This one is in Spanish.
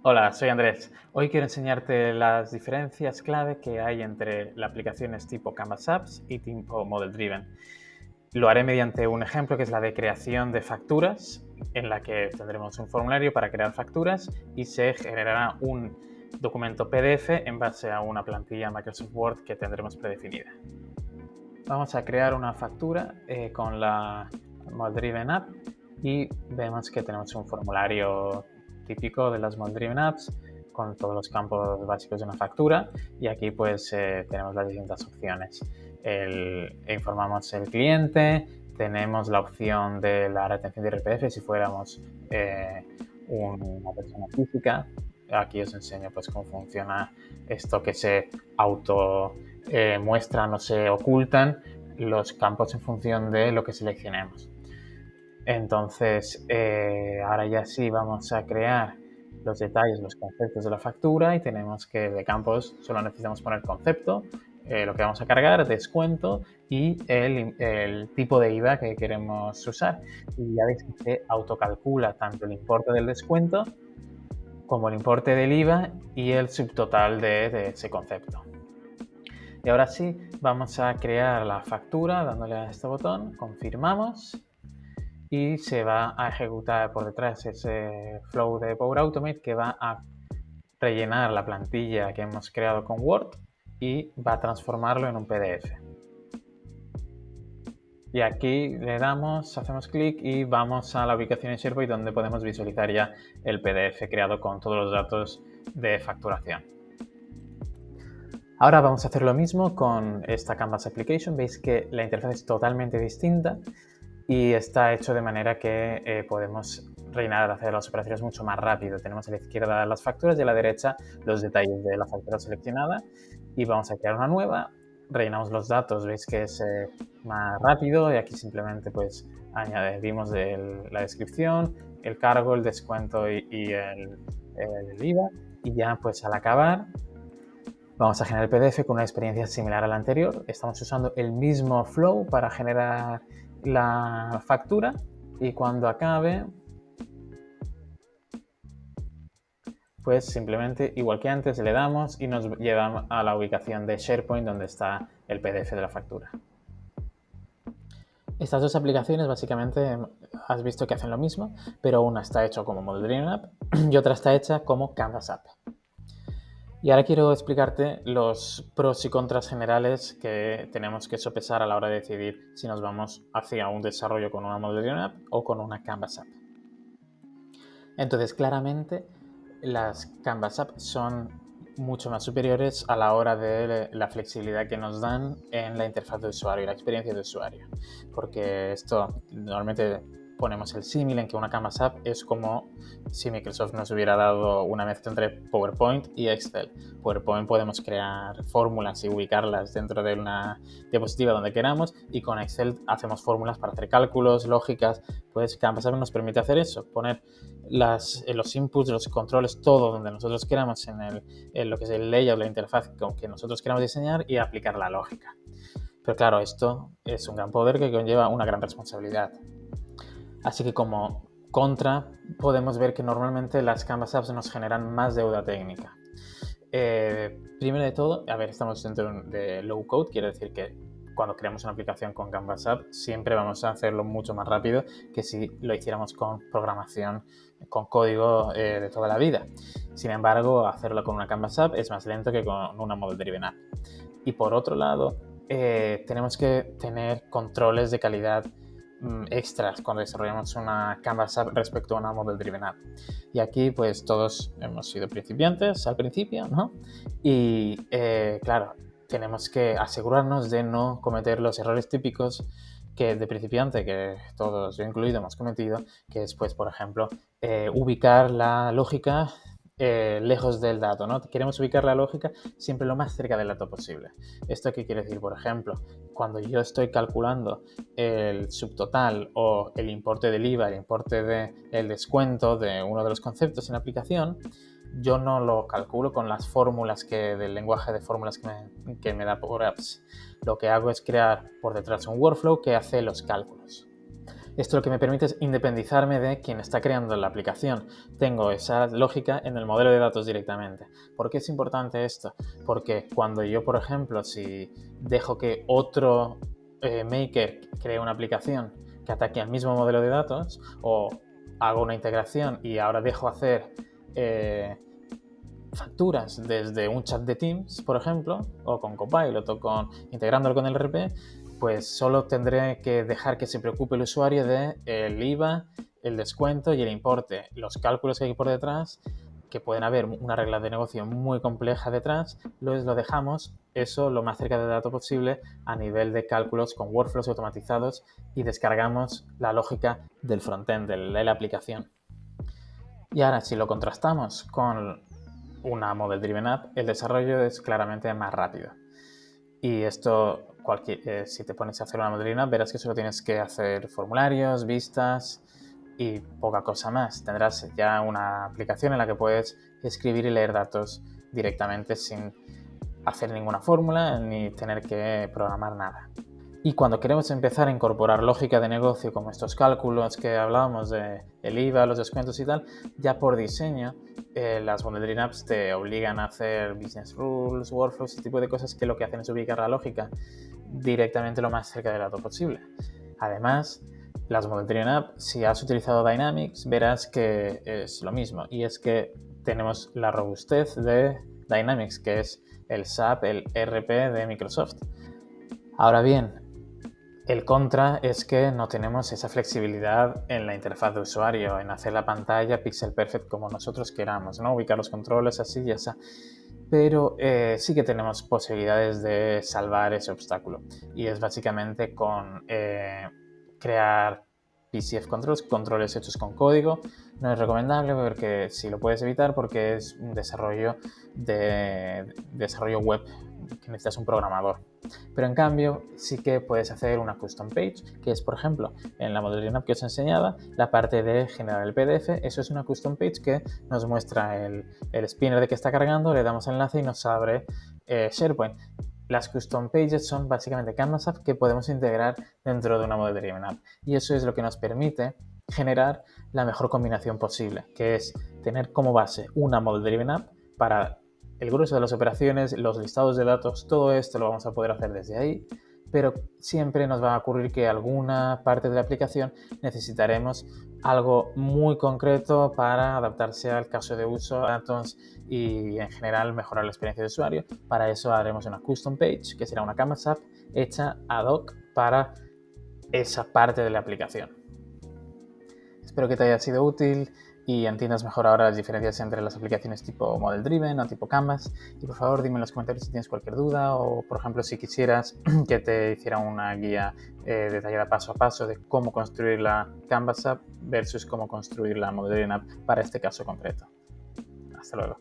Hola, soy Andrés. Hoy quiero enseñarte las diferencias clave que hay entre las aplicaciones tipo Canvas Apps y tipo Model Driven. Lo haré mediante un ejemplo que es la de creación de facturas, en la que tendremos un formulario para crear facturas y se generará un documento PDF en base a una plantilla Microsoft Word que tendremos predefinida. Vamos a crear una factura con la Model Driven App y vemos que tenemos un formulario típico de las Model Driven Apps con todos los campos básicos de una factura y aquí pues tenemos las distintas opciones. Informamos el cliente, tenemos la opción de la retención de IRPF si fuéramos una persona física. Aquí os enseño pues cómo funciona esto que se auto muestran o se ocultan los campos en función de lo que seleccionemos. Entonces, ahora ya sí vamos a crear los detalles, los conceptos de la factura y tenemos que de campos solo necesitamos poner concepto, lo que vamos a cargar, descuento y el tipo de IVA que queremos usar. Y ya veis que se autocalcula tanto el importe del descuento como el importe del IVA y el subtotal de ese concepto. Y ahora sí, vamos a crear la factura dándole a este botón, confirmamos y se va a ejecutar por detrás ese flow de Power Automate que va a rellenar la plantilla que hemos creado con Word y va a transformarlo en un PDF. Y aquí le damos, hacemos clic y vamos a la ubicación en SharePoint donde podemos visualizar ya el PDF creado con todos los datos de facturación. Ahora vamos a hacer lo mismo con esta Canvas Application. Veis que la interfaz es totalmente distinta y está hecho de manera que podemos rellenar, hacer las operaciones mucho más rápido. Tenemos a la izquierda las facturas y a la derecha los detalles de la factura seleccionada y vamos a crear una nueva. Rellenamos los datos, veis que es más rápido y aquí simplemente pues añadimos la descripción, el cargo, el descuento y el IVA y ya pues al acabar vamos a generar el PDF con una experiencia similar a la anterior. Estamos usando el mismo flow para generar la factura y cuando acabe, pues simplemente, igual que antes, le damos y nos lleva a la ubicación de SharePoint donde está el PDF de la factura. Estas dos aplicaciones básicamente has visto que hacen lo mismo, pero una está hecha como Model Driven App y otra está hecha como Canvas App. Y ahora quiero explicarte los pros y contras generales que tenemos que sopesar a la hora de decidir si nos vamos hacia un desarrollo con una Model Driven App o con una Canvas App. Entonces, claramente, las Canvas App son mucho más superiores a la hora de la flexibilidad que nos dan en la interfaz de usuario y la experiencia de usuario. Porque esto normalmente ponemos el símil en que una Canvas App es como si Microsoft nos hubiera dado una mezcla entre PowerPoint y Excel. PowerPoint podemos crear fórmulas y ubicarlas dentro de una diapositiva donde queramos y con Excel hacemos fórmulas para hacer cálculos, lógicas. Pues Canvas App nos permite hacer eso, poner los inputs, los controles, todo donde nosotros queramos en lo que es el layout, la interfaz que nosotros queramos diseñar y aplicar la lógica. Pero claro, esto es un gran poder que conlleva una gran responsabilidad. Así que como contra, podemos ver que normalmente las Canvas Apps nos generan más deuda técnica. Primero de todo, a ver, estamos dentro de low code, quiere decir que cuando creamos una aplicación con Canvas App siempre vamos a hacerlo mucho más rápido que si lo hiciéramos con programación, con código de toda la vida. Sin embargo, hacerlo con una Canvas App es más lento que con una Model Driven App. Y por otro lado, tenemos que tener controles de calidad extras cuando desarrollamos una Canvas App respecto a una Model Driven App. Y aquí pues todos hemos sido principiantes al principio, ¿no? Y claro, tenemos que asegurarnos de no cometer los errores típicos que de principiante, que todos, yo incluido, hemos cometido, que es pues, por ejemplo, ubicar la lógica lejos del dato, ¿no? Queremos ubicar la lógica siempre lo más cerca del dato posible. ¿Esto qué quiere decir? Por ejemplo, cuando yo estoy calculando el subtotal o el importe del IVA, el importe del descuento de uno de los conceptos en aplicación, yo no lo calculo con las fórmulas del lenguaje de fórmulas que me da Power Apps. Lo que hago es crear por detrás un workflow que hace los cálculos. Esto lo que me permite es independizarme de quien está creando la aplicación. Tengo esa lógica en el modelo de datos directamente. ¿Por qué es importante esto? Porque cuando yo, por ejemplo, si dejo que otro maker cree una aplicación que ataque al mismo modelo de datos, o hago una integración y ahora dejo hacer facturas desde un chat de Teams, por ejemplo, o con Copilot o integrándolo con el RP, pues solo tendré que dejar que se preocupe el usuario de el IVA, el descuento y el importe. Los cálculos que hay por detrás, que pueden haber una regla de negocio muy compleja detrás, lo dejamos eso lo más cerca de dato posible a nivel de cálculos con workflows automatizados y descargamos la lógica del frontend, de la aplicación. Y ahora, si lo contrastamos con una Model Driven App, el desarrollo es claramente más rápido. Y esto, si te pones a hacer una Model Driven App, verás que solo tienes que hacer formularios, vistas y poca cosa más. Tendrás ya una aplicación en la que puedes escribir y leer datos directamente sin hacer ninguna fórmula ni tener que programar nada. Y cuando queremos empezar a incorporar lógica de negocio como estos cálculos que hablábamos de el IVA, los descuentos y tal, ya por diseño las Model Driven Apps te obligan a hacer business rules, workflows, ese tipo de cosas que lo que hacen es ubicar la lógica directamente lo más cerca del dato posible. Además, las Model Driven Apps, si has utilizado Dynamics, verás que es lo mismo, y es que tenemos la robustez de Dynamics, que es el SAP, el ERP de Microsoft. Ahora bien, el contra es que no tenemos esa flexibilidad en la interfaz de usuario, en hacer la pantalla pixel perfect como nosotros queramos, ¿no? Ubicar los controles así y así. Pero sí que tenemos posibilidades de salvar ese obstáculo. Y es básicamente con crear PCF controls, controles hechos con código. No es recomendable porque si lo puedes evitar porque es un desarrollo web que necesitas un programador. Pero en cambio sí que puedes hacer una custom page, que es, por ejemplo, en la Model Driven App que os enseñaba, la parte de generar el PDF. Eso es una custom page que nos muestra el spinner de que está cargando, le damos el enlace y nos abre SharePoint. Las custom pages son básicamente Canvas App que podemos integrar dentro de una Model Driven App. Y eso es lo que nos permite generar la mejor combinación posible, que es tener como base una Model Driven App para el grueso de las operaciones, los listados de datos, todo esto lo vamos a poder hacer desde ahí, pero siempre nos va a ocurrir que alguna parte de la aplicación necesitaremos algo muy concreto para adaptarse al caso de uso, datos y en general mejorar la experiencia de usuario. Para eso haremos una custom page, que será una Canvas App hecha ad hoc para esa parte de la aplicación. Espero que te haya sido útil y entiendas mejor ahora las diferencias entre las aplicaciones tipo Model Driven o tipo Canvas. Y por favor dime en los comentarios si tienes cualquier duda o, por ejemplo, si quisieras que te hiciera una guía detallada paso a paso de cómo construir la Canvas App versus cómo construir la Model Driven App para este caso concreto. Hasta luego.